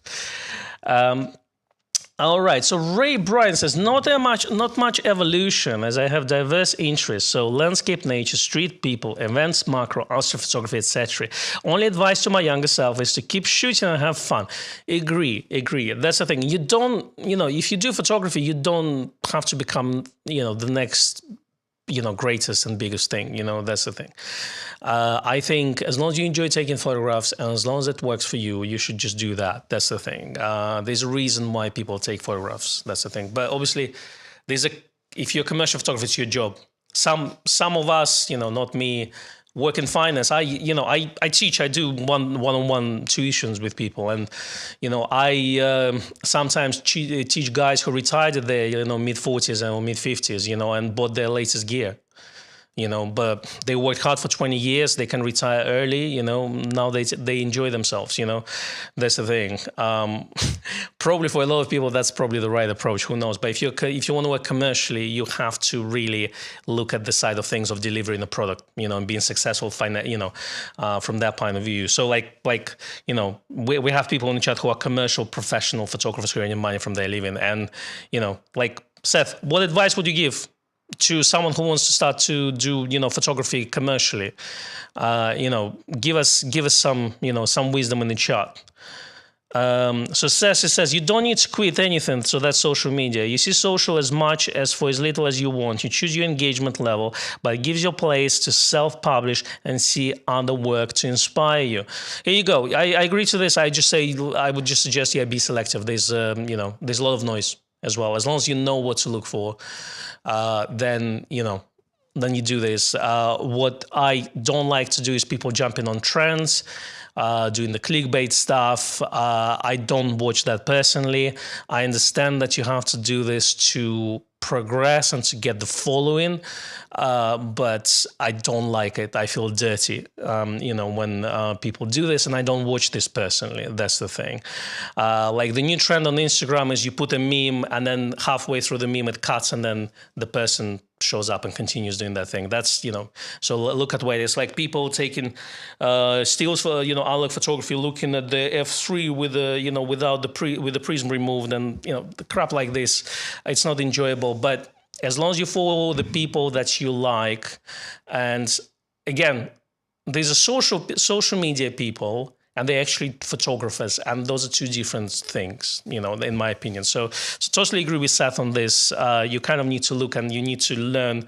All right, so Ray Bryan says, not much evolution as I have diverse interests, so landscape, nature, street people, events, macro, astrophotography, etc. Only advice to my younger self is to keep shooting and have fun. Agree. That's the thing. You don't, if you do photography, you don't have to become, the next, greatest and biggest thing, that's the thing. I think as long as you enjoy taking photographs and as long as it works for you, you should just do that. That's the thing. There's a reason why people take photographs. That's the thing. But obviously, if you're a commercial photographer, it's your job. Some of us, not me, work in finance. I teach. I do one-on-one tuitions with people, and I sometimes teach guys who retired at their mid-40s or mid-50s, and bought their latest gear. But they worked hard for 20 years. They can retire early. Now they enjoy themselves. That's the thing. Probably for a lot of people, that's probably the right approach. Who knows? But if you want to work commercially, you have to really look at the side of things of delivering a product. And being successful. From that point of view. So we have people in the chat who are commercial, professional photographers who are earning money from their living. And Seth, what advice would you give? to someone who wants to start to do, photography commercially, give us some, some wisdom in the chat. So Sassy says, you don't need to quit anything, so that's social media. You see social as much as for as little as you want. You choose your engagement level, but it gives you a place to self-publish and see other work to inspire you. Here you go. I agree to this. I would just suggest, be selective. There's, there's a lot of noise as well. As long as you know what to look for, then you do this. What I don't like to do is people jumping on trends, doing the clickbait stuff. I don't watch that personally. I understand that you have to do this to progress and to get the following, but I don't like it. I feel dirty, when people do this, and I don't watch this personally. That's the thing. Like the new trend on Instagram is you put a meme and then halfway through the meme it cuts and then the person shows up and continues doing that thing. That's, so look at where it's like people taking stills for, analog photography, looking at the f3 with the, without with the prism removed, and, the crap like this. It's not enjoyable. But as long as you follow the people that you like, and again, there's a social media people, and they're actually photographers, and those are two different things, in my opinion. So totally agree with Seth on this. You kind of need to look and you need to learn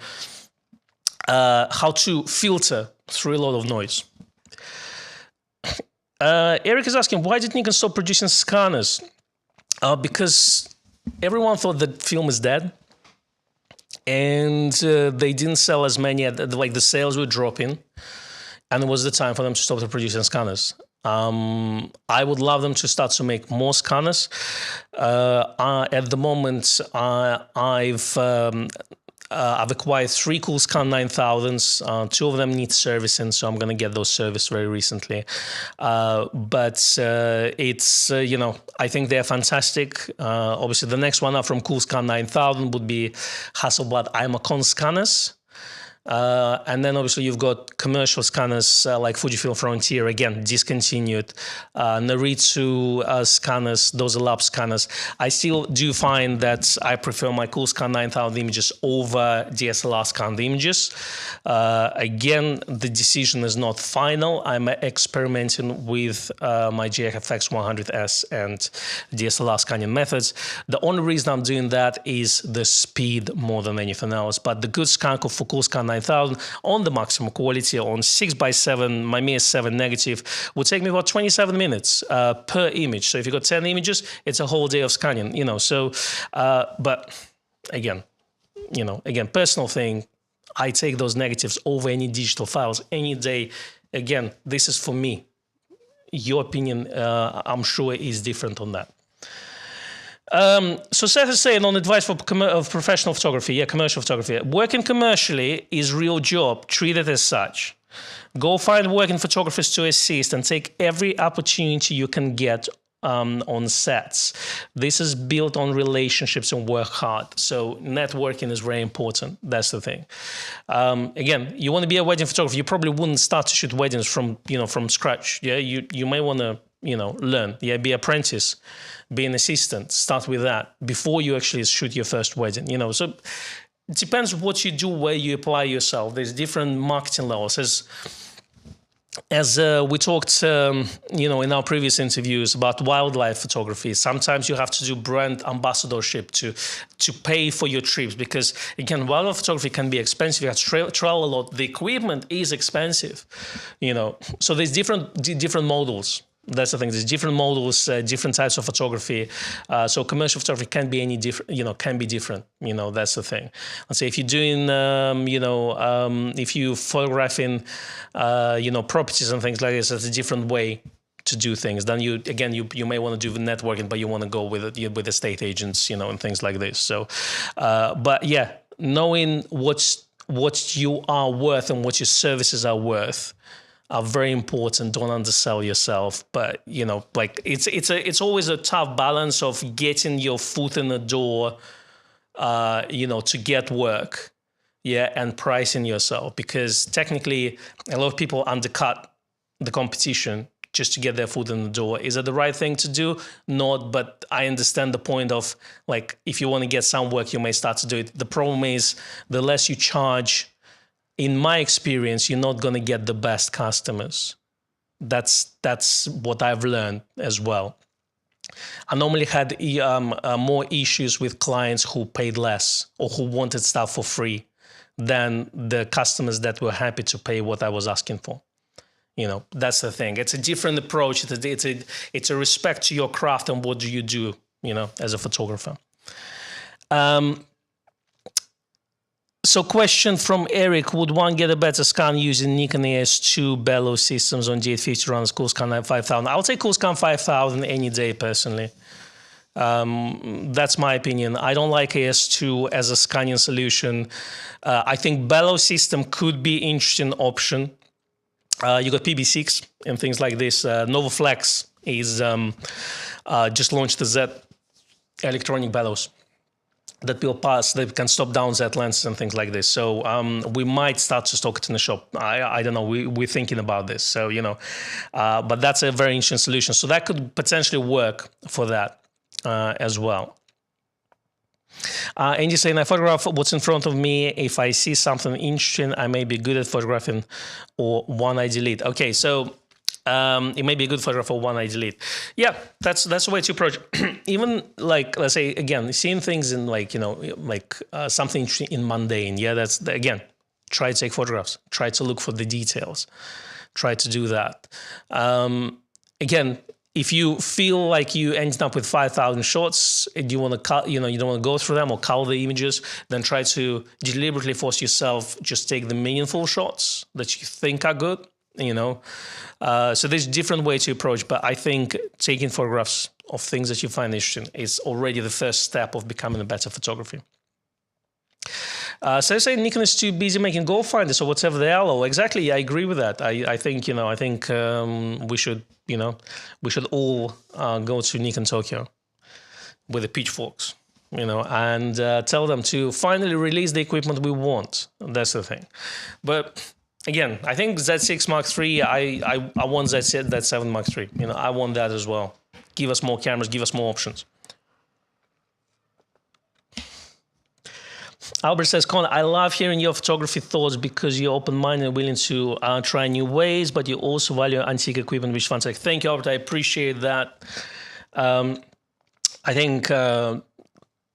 how to filter through a lot of noise. Eric is asking, why did Nikon stop producing scanners? Because everyone thought that film is dead, and they didn't sell as many. Like the sales were dropping, and it was the time for them to stop producing scanners. I would love them to start to make more scanners. At the moment, I've acquired 3 Coolscan 9000s. 2 of them need servicing, so I'm going to get those serviced very recently. But it's, I think they're fantastic. Obviously, the next one up from Coolscan 9000 would be Hasselblad Imacon scanners. And then obviously you've got commercial scanners like Fujifilm Frontier, again, discontinued. Naritsu scanners, those are lab scanners. I still do find that I prefer my Coolscan 9000 images over DSLR scanned images. Again, the decision is not final. I'm experimenting with my GFX 100S and DSLR scanning methods. The only reason I'm doing that is the speed more than anything else. But the good scan for Coolscan 9000 on the maximum quality on 6x7 Mamiya 7 negative would take me about 27 minutes per image. So if you got 10 images, it's a whole day of scanning, So, but again, personal thing. I take those negatives over any digital files any day. Again, this is for me. Your opinion, I'm sure, is different on that. So Seth is saying on advice for professional photography, commercial photography. Working commercially is real job. Treat it as such. Go find working photographers to assist and take every opportunity you can get on sets. This is built on relationships and work hard. So networking is very important. That's the thing. Again, you want to be a wedding photographer. You probably wouldn't start to shoot weddings from scratch. Yeah, you may want to learn. Yeah, be apprentice, be an assistant. Start with that before you actually shoot your first wedding. So it depends what you do, where you apply yourself. There's different marketing levels. As we talked, in our previous interviews about wildlife photography, sometimes you have to do brand ambassadorship to pay for your trips, because again, wildlife photography can be expensive. You have to travel a lot. The equipment is expensive, So there's different models. That's the thing. There's different models, different types of photography. So commercial photography can be can be different. That's the thing. Let's say if you're doing, if you photographing, properties and things like this, that's a different way to do things. Then you may want to do networking, but you want to go with estate agents, and things like this. So, but yeah, knowing what you are worth and what your services are worth are very important. Don't undersell yourself, but it's always a tough balance of getting your foot in the door, to get work, and pricing yourself, because technically a lot of people undercut the competition just to get their foot in the door. Is it the right thing to do? Not, but I understand the point of, like, if you want to get some work, you may start to do it. The problem is, the less you charge, in my experience, you're not going to get the best customers. That's what I've learned as well. I normally had more issues with clients who paid less or who wanted stuff for free than the customers that were happy to pay what I was asking for. That's the thing. It's a different approach. It's a respect to your craft and what do you do, as a photographer. So question from Eric, would one get a better scan using Nikon ES2 bellow systems on D850 runs Coolscan 5000? I would say Coolscan 5000 any day personally. That's my opinion. I don't like ES2 as a scanning solution. I think bellow system could be an interesting option. You got PB6 and things like this. Novaflex is just launched the Z electronic bellows that will pass, that can stop down Z lenses and things like this. So we might start to stock it in the shop. I don't know. We're thinking about this. So, but that's a very interesting solution. So that could potentially work for that as well. Andy saying, I photograph what's in front of me. If I see something interesting, I may be good at photographing, or one I delete. Okay, so it may be a good photographer, one I delete. Yeah, that's the way to approach it. Even like, let's say, again, seeing things in something interesting in mundane. Yeah, that's, again, try to take photographs. Try to look for the details. Try to do that. Again, if you feel like you ended up with 5,000 shots and you want to, you don't want to go through them or color the images, then try to deliberately force yourself, just take the meaningful shots that you think are good, So there's a different way to approach, but I think taking photographs of things that you find interesting is already the first step of becoming a better photographer. So I say Nikon is too busy making goal finders or whatever the hell. Oh, exactly. I agree with that. I think we should all go to Nikon Tokyo with the pitchforks, and tell them to finally release the equipment we want. That's the thing. But again, I think Z6 Mark III. I want Z7 Mark III. I want that as well. Give us more cameras. Give us more options. Albert says, Con, I love hearing your photography thoughts because you're open-minded and willing to try new ways, but you also value antique equipment, which is fantastic. Thank you, Albert. I appreciate that. I think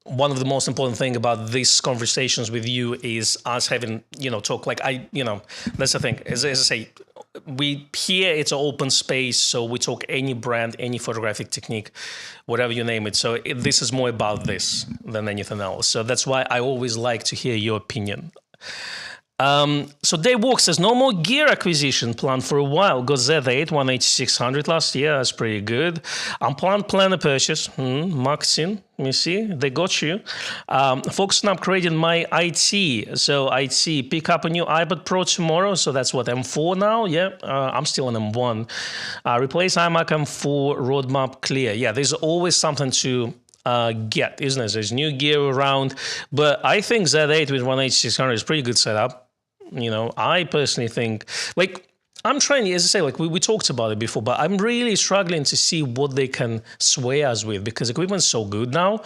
one of the most important thing about these conversations with you is us having, talk like that's the thing. As I say, here it's an open space, so we talk any brand, any photographic technique, whatever you name it. So this is more about this than anything else. So that's why I always like to hear your opinion. So Dave Walk says, no more gear acquisition planned for a while. Got Z8 18600 last year. That's pretty good. Unplanned planner purchase. Marketing. You see, they got you. Focus on upgrading my IT. So IT, pick up a new iPad Pro tomorrow. So that's what, M4 now? Yeah, I'm still on M1. Replace iMac M4, roadmap clear. Yeah, there's always something to get, isn't it? There's new gear around. But I think Z8 with 18600 is pretty good setup. I personally think, I'm trying, as I say, we talked about it before, but I'm really struggling to see what they can sway us with because equipment's so good now.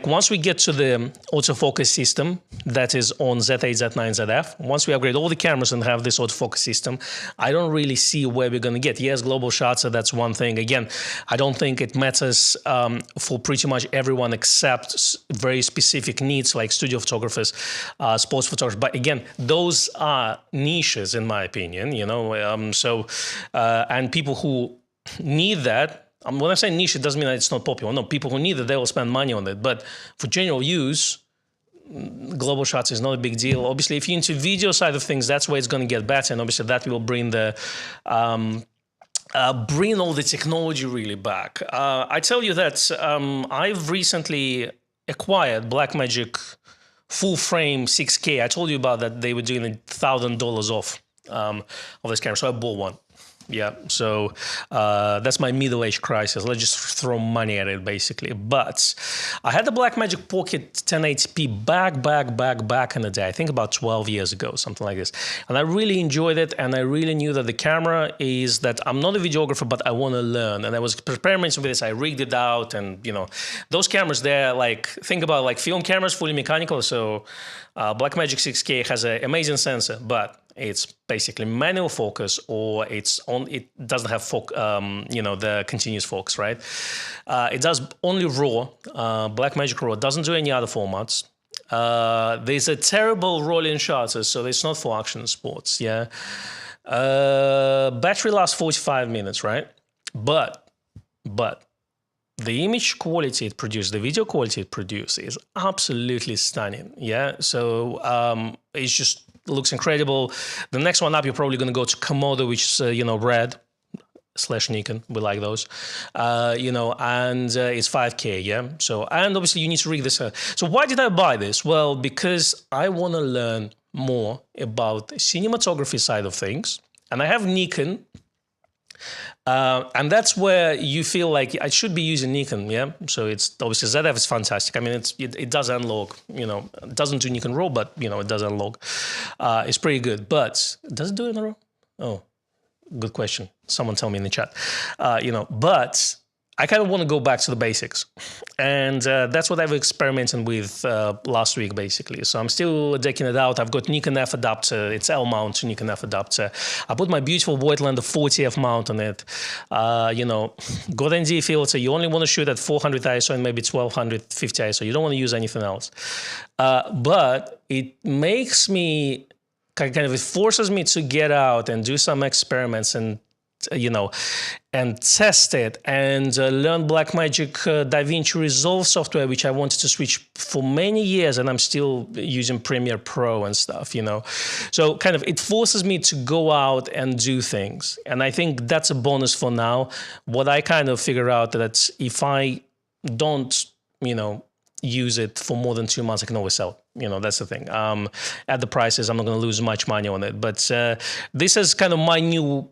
Once we get to the autofocus system that is on Z8, Z9, ZF, once we upgrade all the cameras and have this autofocus system, I don't really see where we're going to get. Yes, global shutter, that's one thing. Again, I don't think it matters for pretty much everyone except very specific needs like studio photographers, sports photographers. But again, those are niches in my opinion, and people who need that, when I say niche, it doesn't mean that it's not popular. No, people who need it, they will spend money on it. But for general use, global shots is not a big deal. Obviously, if you're into video side of things, that's where it's going to get better. And obviously, that will bring bring all the technology really back. I tell you that I've recently acquired Blackmagic full frame 6K. I told you about that. They were doing $1,000 off of this camera. So I bought one. Yeah, so that's my middle-age crisis. Let's just throw money at it, basically. But I had the Blackmagic Pocket 1080p back in the day. I think about 12 years ago, something like this. And I really enjoyed it, and I really knew that the camera is that I'm not a videographer, but I want to learn. And I was experimenting with this. I rigged it out, and those cameras there, like think about like film cameras, fully mechanical. So Blackmagic 6K has an amazing sensor, but it's basically manual focus, or it doesn't have the continuous focus, right? It does only RAW. Blackmagic RAW doesn't do any other formats. There's a terrible rolling shutter, so it's not for action sports. Yeah, battery lasts 45 minutes, right? But the image quality it produced, the video quality it produced is absolutely stunning. Yeah, so it's just looks incredible. The next one up, you're probably going to go to Komodo, which is red / Nikon. We like those, and it's 5K. Yeah. So, and obviously you need to rig this. So why did I buy this? Well, because I want to learn more about the cinematography side of things, and I have Nikon. And that's where you feel like I should be using Nikon, yeah? So it's obviously ZF is fantastic. I mean, it does analog, it doesn't do Nikon RAW, but, it does analog. It's pretty good, but does it do it in RAW? Oh, good question. Someone tell me in the chat. But I kind of want to go back to the basics. And that's what I've experimented with last week, basically. So I'm still decking it out. I've got Nikon F adapter. It's L mount to Nikon F adapter. I put my beautiful Voigtlander 40F mount on it. Got ND filter. You only want to shoot at 400 ISO and maybe 1250 ISO. You don't want to use anything else. But it makes me, it forces me to get out and do some experiments and and test it and learn Blackmagic DaVinci Resolve software, which I wanted to switch for many years, and I'm still using Premiere Pro and stuff, So it forces me to go out and do things. And I think that's a bonus for now. What I figure out that if I don't, use it for more than 2 months, I can always sell. That's the thing. At the prices, I'm not going to lose much money on it. But this is my new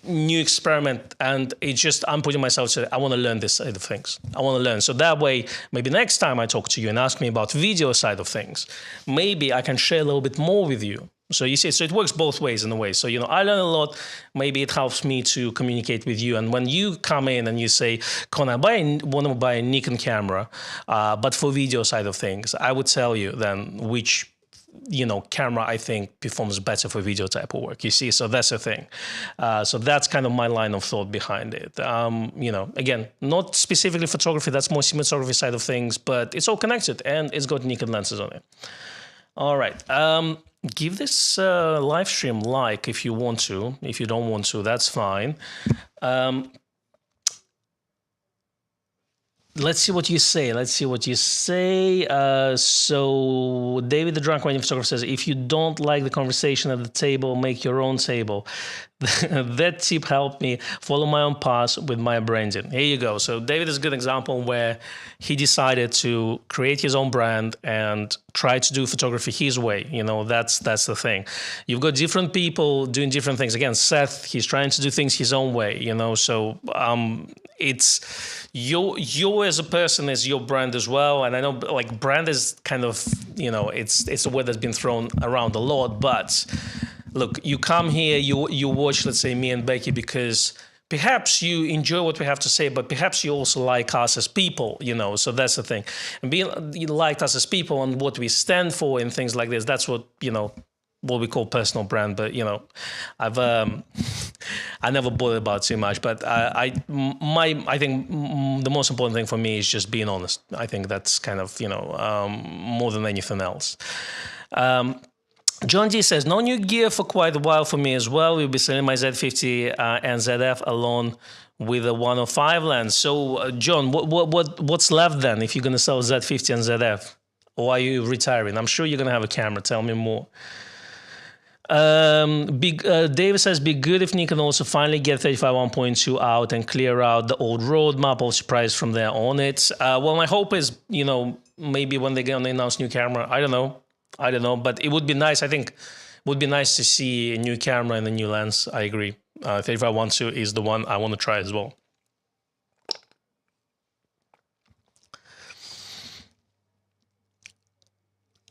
experiment, and it's just I'm putting myself to I want to learn this side of things. I want to learn, so that way maybe next time I talk to you and ask me about video side of things, maybe I can share a little bit more with you. So you see, so it works both ways in a way. So I learn a lot. Maybe it helps me to communicate with you. And when you come in and you say, "Con, I want to buy a Nikon camera, but for video side of things," I would tell you then which camera I think performs better for video type of work. You see, so that's the thing. So that's my line of thought behind it. Again, not specifically photography, that's more cinematography side of things, but it's all connected and it's got Nikon lenses on it. All right. Give this live stream like if you want to. If you don't want to, that's fine. Let's see what you say. So David the Drunk Wedding Photographer says, if you don't like the conversation at the table, make your own table. That tip helped me follow my own path with my branding. Here you go. So David is a good example where he decided to create his own brand and try to do photography his way. That's the thing. You've got different people doing different things. Again, Seth, he's trying to do things his own way, So it's you as a person is your brand as well. And I know brand is it's a word that's been thrown around a lot, but look, you come here, you watch, let's say, me and Becky, because perhaps you enjoy what we have to say, but perhaps you also like us as people, so that's the thing. And you liked us as people and what we stand for and things like this, that's what, what we call personal brand. But, I never bother about too much, but I think the most important thing for me is just being honest. I think that's more than anything else. John D says, no new gear for quite a while for me as well. We'll be selling my Z50 and ZF alone with a 105 lens. So, John, what's left then if you're going to sell Z50 and ZF? Or are you retiring? I'm sure you're going to have a camera. Tell me more. David says, be good if Nikon also finally get 35 1.2 out and clear out the old roadmap. All surprise from there on it. Well, my hope is, maybe when they're going to announce new camera, I don't know, but it would be nice. I think would be nice to see a new camera and a new lens. I agree. 35-1.2 is the one I want to try as well.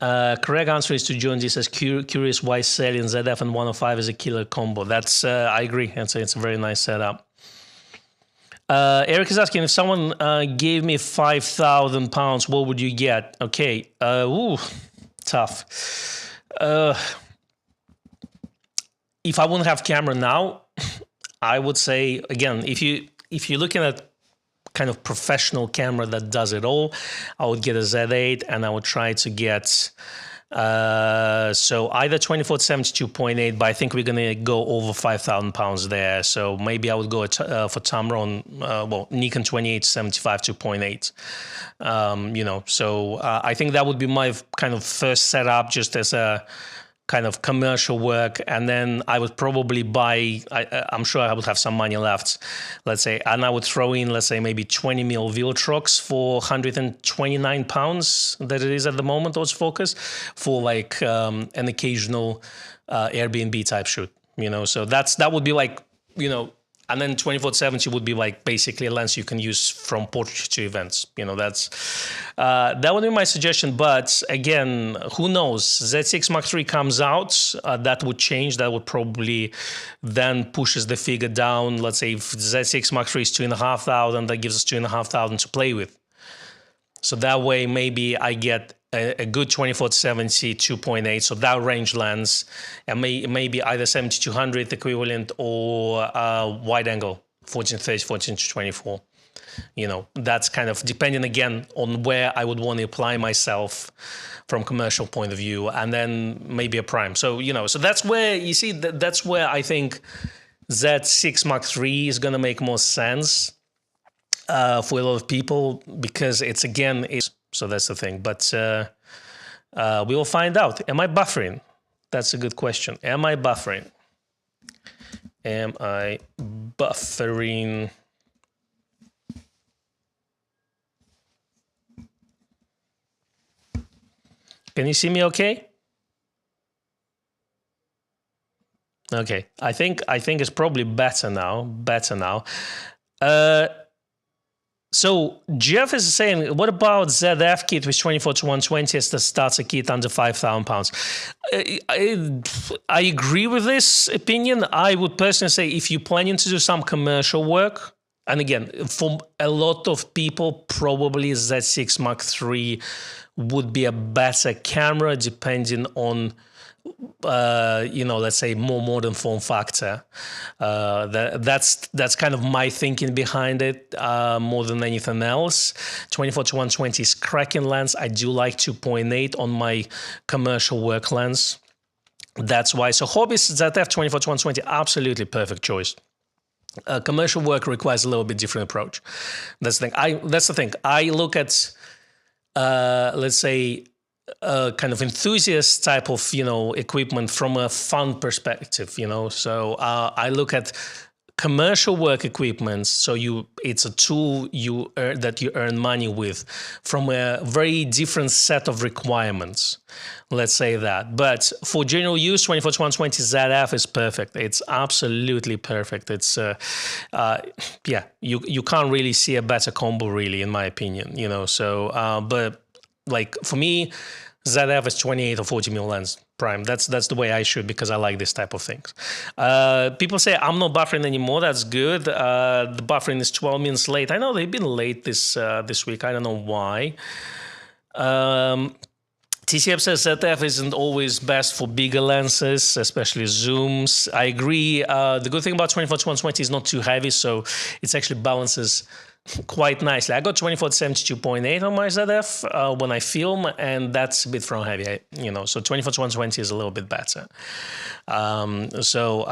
Correct answer is to John D. Says, curious why selling ZF and 105 is a killer combo. That's, I agree. It's a very nice setup. Eric is asking, if someone gave me £5,000, what would you get? Okay. Tough. If I wouldn't have camera now, I would say, again, if you're looking at kind of professional camera that does it all, I would get a Z8 and I would try to get so either 24-70 2.8, but I think we're gonna go over £5,000 there. So maybe I would go for Tamron, well, Nikon 28-75 2.8. You know, so I think that would be my kind of first setup, just as a kind of commercial work, and then I would probably buy, I'm sure I would have some money left, let's say, and I would throw in, let's say, maybe 20mm Viltrox for £129 that it is at the moment, autofocus, for like an occasional Airbnb type shoot, you know. So that would be like, you know, and then 24-70 would be like basically a lens you can use from portrait to events. You know, that would be my suggestion. But again, who knows? Z6 Mark III comes out, that would change. That would probably then pushes the figure down. Let's say if Z6 Mark III is 2,500, that gives us 2,500 to play with. So that way, maybe I get a good 24-70 2.8, so that range lens, and maybe either 70-200 equivalent or wide angle 14-30, 14-24. You know, that's kind of depending again on where I would want to apply myself from commercial point of view, and then maybe a prime. So, you know, so that's where you see that's where I think Z6 Mark III is going to make more sense for a lot of people, because it's so that's the thing. But we will find out. Am I buffering? That's a good question. Am I buffering? Am I buffering? Can you see me okay? Okay. I think it's probably better now. So Jeff is saying, what about ZF kit with 24-120 as the starter kit under £5,000? I agree with this opinion. I would personally say if you're planning to do some commercial work, and again, for a lot of people, probably Z6 Mark III would be a better camera depending on you know, let's say more modern form factor. That's kind of my thinking behind it, more than anything else. 24-120 is cracking lens. I do like 2.8 on my commercial work lens. That's why. So hobbies, ZF 24-120, absolutely perfect choice. Commercial work requires a little bit different approach. That's the thing. That's the thing. I look at, let's say, kind of enthusiast type of, you know, equipment from a fun perspective, you know. So I look at commercial work equipment. So it's a tool that you earn money with from a very different set of requirements. Let's say that. But for general use, 24-120 ZF is perfect. It's absolutely perfect. It's yeah, you can't really see a better combo, really, in my opinion, you know. So but like for me, ZF is 28 or 40mm lens prime. That's the way I shoot, because I like this type of things. People say I'm not buffering anymore. That's good. The buffering is 12 minutes late. I know they've been late this week. I don't know why. TCF says ZF isn't always best for bigger lenses, especially zooms. I agree. The good thing about 24-120 is not too heavy, so it actually balances quite nicely. I got 24-70 2.8 on my ZF when I film, and that's a bit front heavy, you know. So 24-120 is a little bit better. So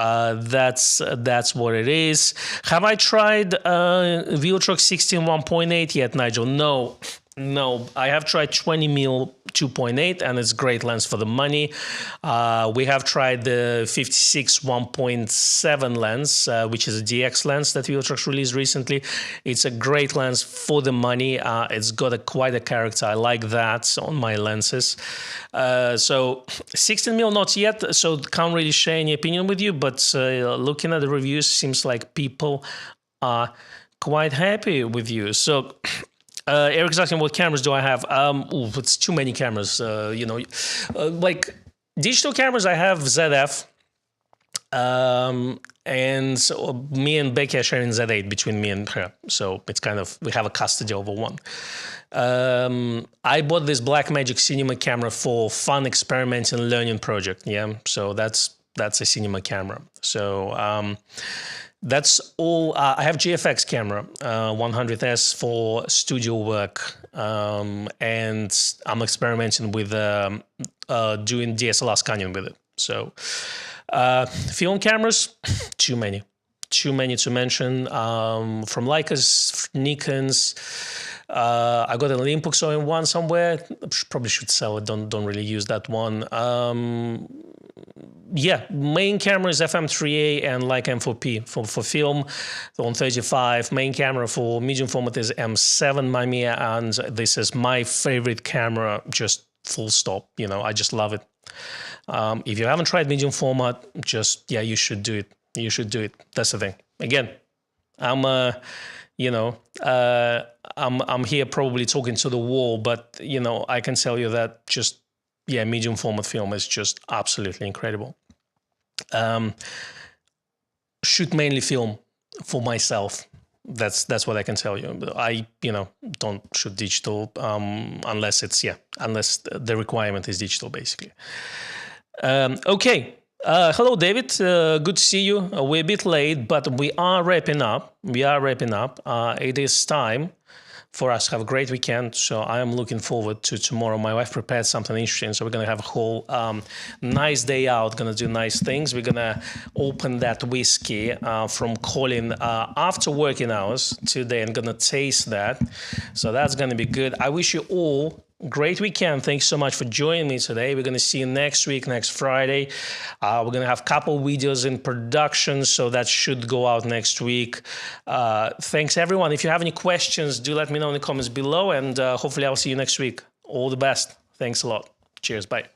that's what it is. Have I tried Viltrox 16 1.8 yet, Nigel? No. No, I have tried 20mm 2.8 and it's great lens for the money. We have tried the 56 1.7 lens, which is a DX lens that Viltrox released recently. It's a great lens for the money. It's got quite a character. I like that on my lenses. So 16mm not yet, so can't really share any opinion with you, but looking at the reviews, seems like people are quite happy with you. So Eric's asking, what cameras do I have? It's too many cameras. Like digital cameras, I have ZF, and so me and Becky are sharing Z8 between me and her. So it's kind of, we have a custody over one. I bought this Blackmagic cinema camera for fun experimenting and learning project. Yeah, so that's a cinema camera. So that's all. I have GFX camera, 100S for studio work, and I'm experimenting with doing DSLR scanning with it. So film cameras, too many to mention. From Leicas, Nikons. I got an Olympus OM1 somewhere. Probably should sell it. Don't really use that one. Yeah, main camera is FM3A and Leica M4P for film on 35. Main camera for medium format is M7 Mamiya, and this is my favorite camera, just full stop. You know, I just love it. If you haven't tried medium format, you should do it. You should do it. That's the thing. Again, I'm here probably talking to the wall, but I can tell you that medium format film is just absolutely incredible. Shoot mainly film for myself. That's what I can tell you. I don't shoot digital unless the requirement is digital, basically. Okay. Hello, David. Good to see you. We're a bit late, but we are wrapping up. It is time for us to have a great weekend. So I am looking forward to tomorrow. My wife prepared something interesting. So we're going to have a whole nice day out, going to do nice things. We're going to open that whiskey from Colin after working hours today and going to taste that. So that's going to be good. I wish you all great weekend. Thanks so much for joining me today. We're going to see you next week, next Friday. We're going to have a couple videos in production, so that should go out next week. Thanks, everyone. If you have any questions, do let me know in the comments below, and hopefully I'll see you next week. All the best. Thanks a lot. Cheers. Bye.